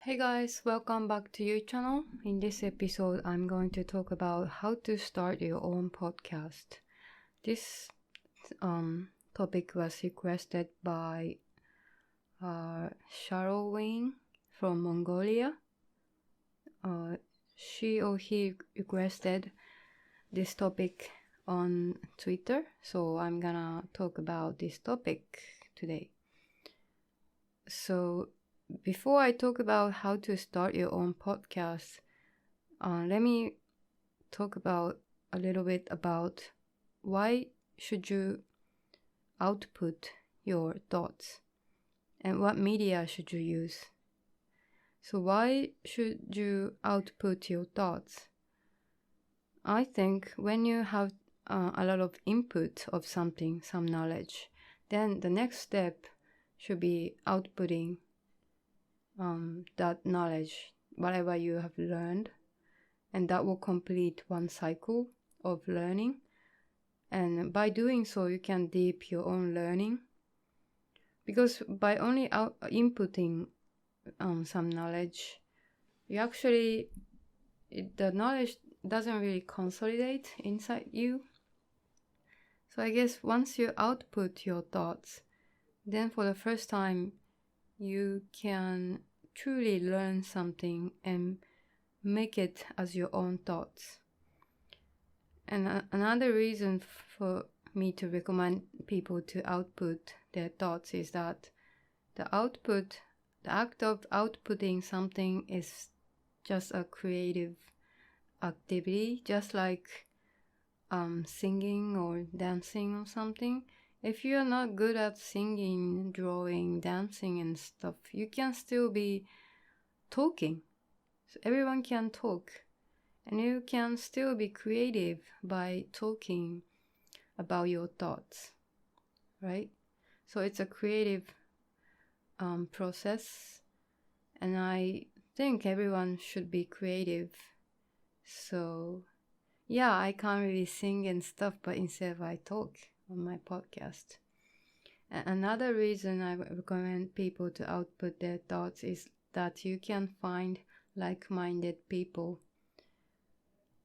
Hey guys, welcome back to your channel. In this episode, I'm going to talk about how to start your own podcast. This topic was requested by Cheryl Wayne from Mongolia. She or he requested this topic on Twitter, so I'm gonna talk about this topic today. So before I talk about how to start your own podcast, let me talk about a little bit about why should you output your thoughts and what media should you use. So why should you output your thoughts? I think when you have a lot of input of something, some knowledge, then the next step should be outputting that knowledge, whatever you have learned, and that will complete one cycle of learning. And by doing so, you can deep your own learning, because by only inputting some knowledge, you actually the knowledge doesn't really consolidate inside you. So I guess once you output your thoughts, then for the first time you can truly learn something and make it as your own thoughts. And another reason for me to recommend people to output their thoughts is that the act of outputting something is just a creative activity, just like singing or dancing or something. If you're not good at singing, drawing, dancing and stuff, you can still be talking. So everyone can talk, and you can still be creative by talking about your thoughts, right? So it's a creative process, and I think everyone should be creative. So yeah, I can't really sing and stuff, but instead I talk on my podcast. Another reason I recommend people to output their thoughts is that you can find like-minded people.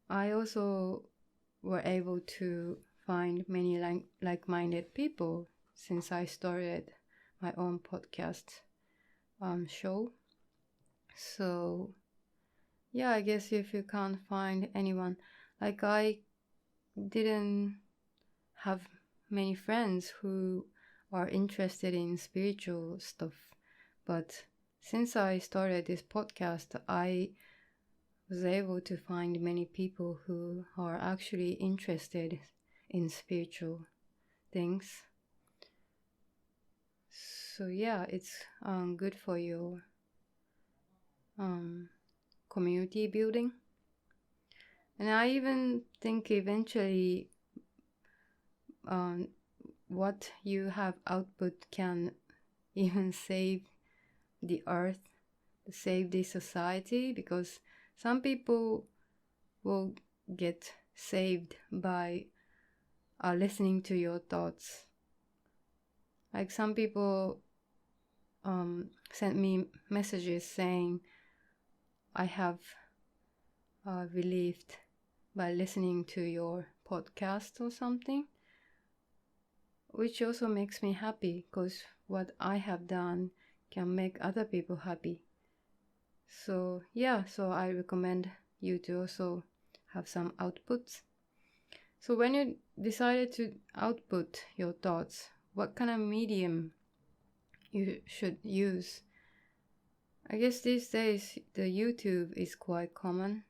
I also were able to find many like-minded people since I started my own podcast show. So yeah, I guess if you can't find anyone, like I didn't have many friends who are interested in spiritual stuff, but since I started this podcast, I was able to find many people who are actually interested in spiritual things. So yeah, it's good for your community building. And I even think eventually what you have output can even save the earth, save the society, because some people will get saved by listening to your thoughts. Like some people sent me messages saying, I have relieved by listening to your podcast or something, which also makes me happy, because what I have done can make other people happy. So yeah, so I recommend you to also have some outputs. So when you decided to output your thoughts, what kind of medium you should use? I guess these days the YouTube is quite common,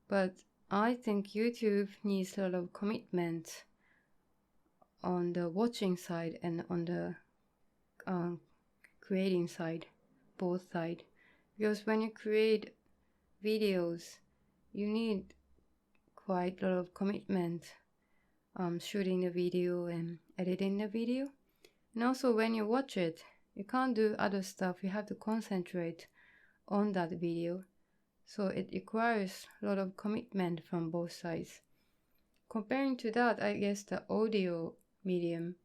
but I think YouTube needs a lot of commitment on the watching side and on the creating side, both side. Because when you create videos, you need quite a lot of commitment shooting the video and editing the video. And also when you watch it, you can't do other stuff. You have to concentrate on that video. So it requires a lot of commitment from both sides. Comparing to that, I guess the audio medium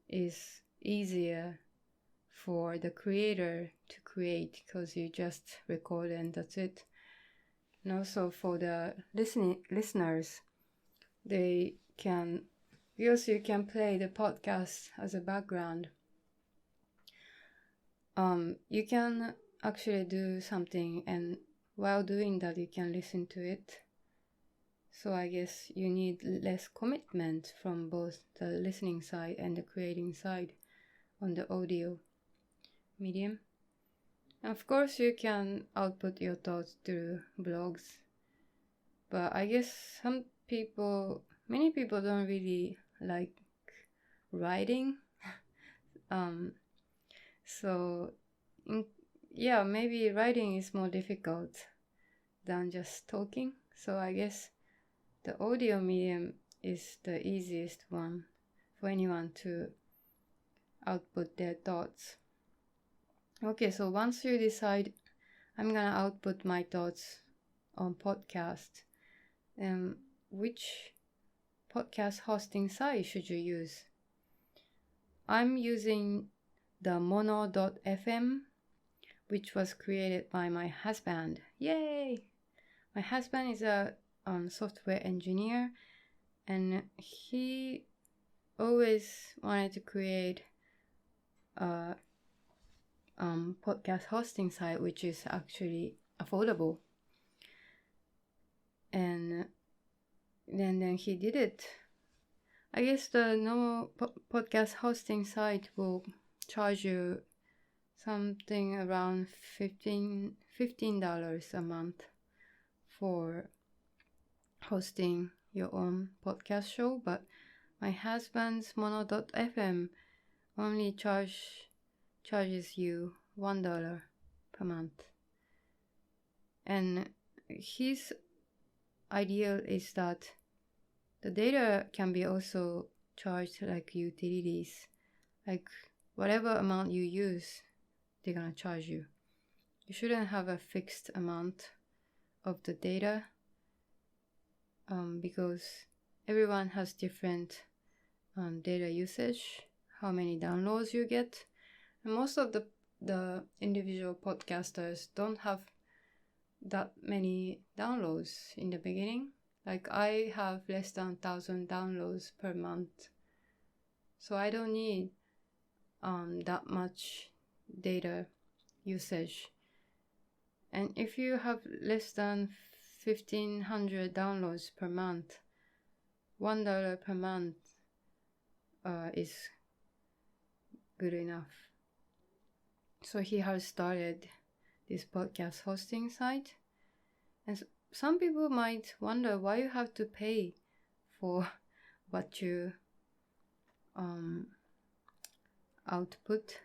is easier for the creator to create, because you just record and that's it. And also for the listeners, they can, because you can play the podcast as a background. You can actually do something, and while doing that you can listen to it. So I guess you need less commitment from both the listening side and the creating side on the audio medium. Of course, you can output your thoughts through blogs, but I guess many people don't really like writing. So maybe writing is more difficult than just talking. So I guess the audio medium is the easiest one for anyone to output their thoughts. Okay, so once you decide, I'm gonna output my thoughts on podcast, which podcast hosting site should you use? I'm using the Mono.fm, which was created by my husband. Yay! My husband is a software engineer, and he always wanted to create a podcast hosting site which is actually affordable, and then he did it. I guess the normal podcast hosting site will charge you something around $15 a month for hosting your own podcast show, but my husband's Mono.fm only charges you $1 per month. And his ideal is that the data can be also charged like utilities, like whatever amount you use, they're gonna charge you. You shouldn't have a fixed amount of the data, because everyone has different data usage, how many downloads you get, and most of the individual podcasters don't have that many downloads in the beginning. Like I have less than 1,000 downloads per month, so I don't need that much data usage. And if you have less than 1,500 downloads per month, $1 per month is good enough. So he has started this podcast hosting site, and some people might wonder why you have to pay for what you output,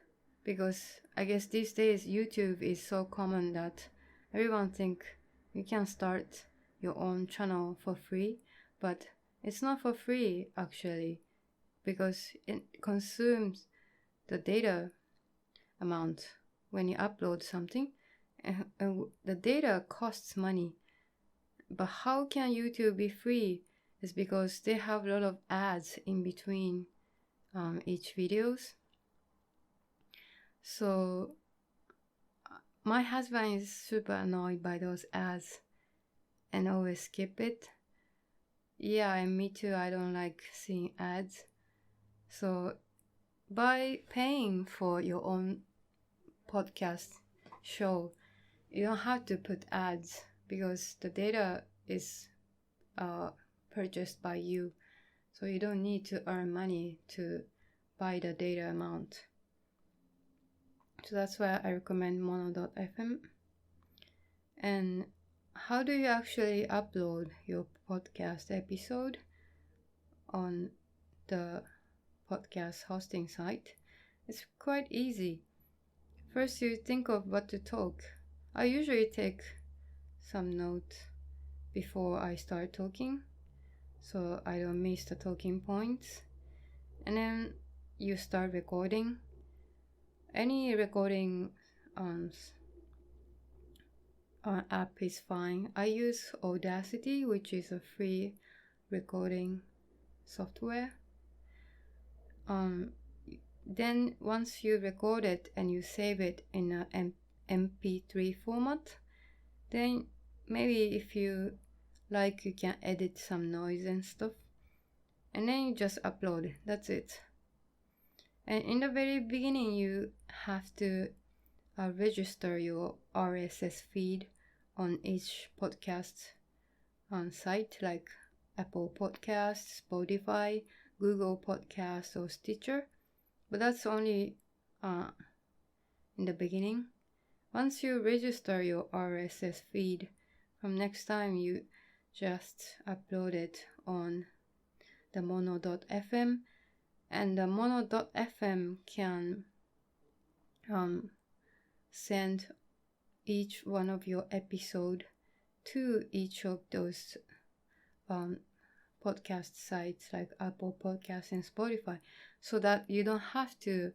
because I guess these days YouTube is so common that everyone think you can start your own channel for free, but it's not for free actually, because it consumes the data amount when you upload something, and the data costs money. But how can YouTube be free? Is because they have a lot of ads in between each videos. So my husband is super annoyed by those ads and always skip it. Yeah, and me too, I don't like seeing ads. So by paying for your own podcast show, you don't have to put ads, because the data is purchased by you, so you don't need to earn money to buy the data amount. So that's why I recommend Mono.fm. And how do you actually upload your podcast episode on the podcast hosting site? It's quite easy. First, you think of what to talk. I usually take some notes before I start talking, so I don't miss the talking points. And then you start recording. Any recording app is fine. I use Audacity, which is a free recording software. then once you record it and you save it in a MP3 format, then maybe if you like, you can edit some noise and stuff, and then you just upload it. That's it. And in the very beginning, you have to register your RSS feed on each podcast on site, like Apple Podcasts, Spotify, Google Podcasts, or Stitcher. But that's only in the beginning. Once you register your RSS feed, from next time you just upload it on the mono.fm, and the mono.fm can send each one of your episode to each of those podcast sites like Apple Podcasts and Spotify, so that you don't have to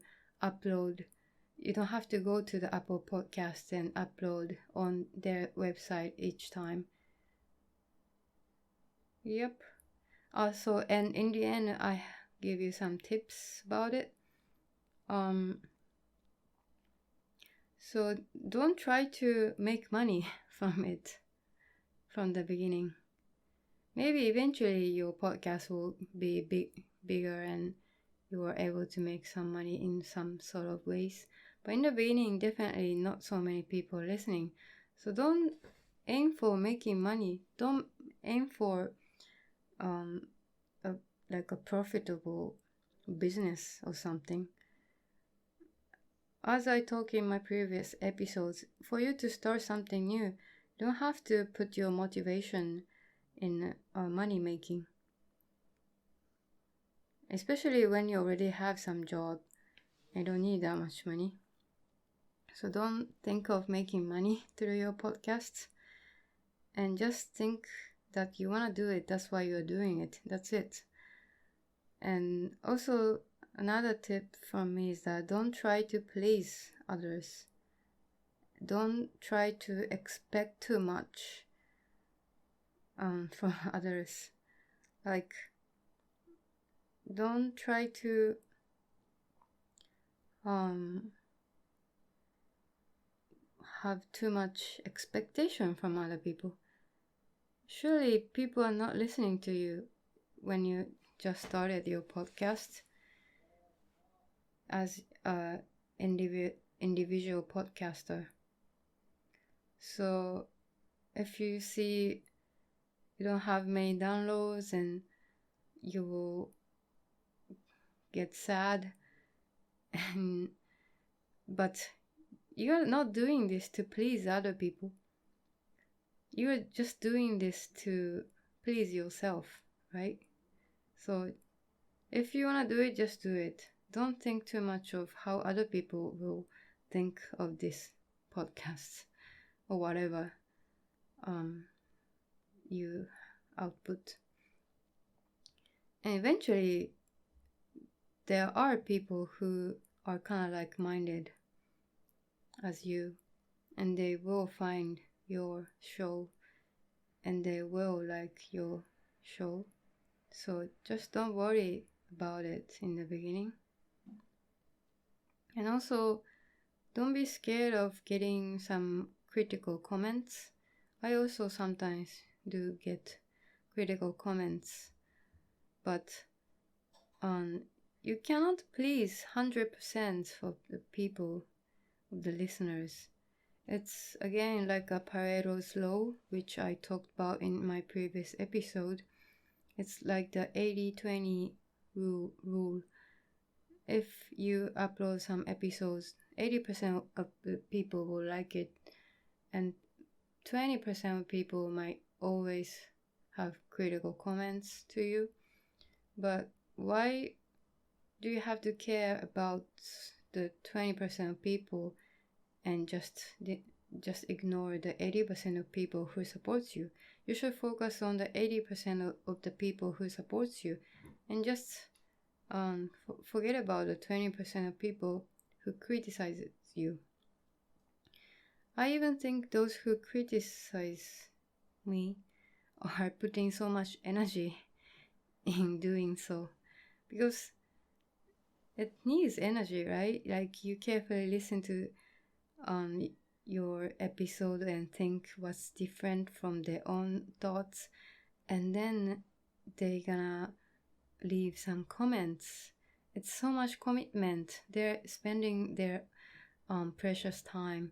go to the Apple Podcasts and upload on their website each time. Yep. Also, and in the end, I give you some tips about it. So don't try to make money from it from the beginning. Maybe eventually your podcast will be bigger and you are able to make some money in some sort of ways. But in the beginning, definitely not so many people listening. So don't aim for making money. Don't aim for a profitable business or something. As I talk in my previous episodes, for you to start something new, you don't have to put your motivation in money making. Especially when you already have some job, you don't need that much money. So don't think of making money through your podcasts, and just think that you want to do it. That's why you're doing it. That's it. And also, another tip from me is that don't try to please others. Don't try to expect too much from others. Like, don't try to have too much expectation from other people. Surely people are not listening to you when you just started your podcast as a individual podcaster. So if you see you don't have many downloads, and you will get sad, but you're not doing this to please other people. You're just doing this to please yourself, right? So if you want to do it, just do it. Don't think too much of how other people will think of this podcast or whatever you output. And eventually, there are people who are kind of like-minded as you, and they will find your show and they will like your show. So just don't worry about it in the beginning. And also, don't be scared of getting some critical comments. I also sometimes do get critical comments, but you cannot please 100% of the people, of the listeners. It's again like a Pareto's law, which I talked about in my previous episode. It's like the 80-20 rule. If you upload some episodes, 80% of the people will like it, and 20% of people might always have critical comments to you. But why do you have to care about the 20% of people and just ignore the 80% of people who supports you? You should focus on the 80% of the people who supports you, and just forget about the 20% of people who criticize you. I even think those who criticize me are putting so much energy in doing so, because it needs energy, right? Like you carefully listen to your episode and think what's different from their own thoughts, and then they're gonna leave some comments. It's so much commitment. They're spending their precious time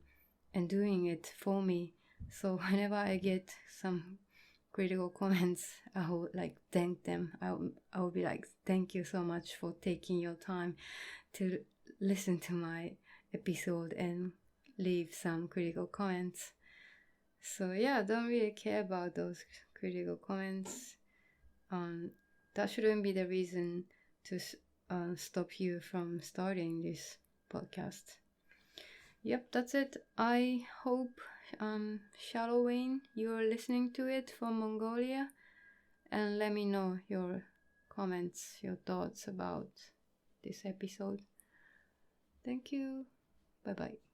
and doing it for me. So whenever I get some critical comments, I will like thank them. I will be like, thank you so much for taking your time to listen to my episode and leave some critical comments. So yeah, don't really care about those critical comments. That shouldn't be the reason to stop you from starting this podcast. Yep, that's it. I hope, Shallow Wayne, you're listening to it from Mongolia, and let me know your comments, your thoughts about this episode. Thank you. Bye bye.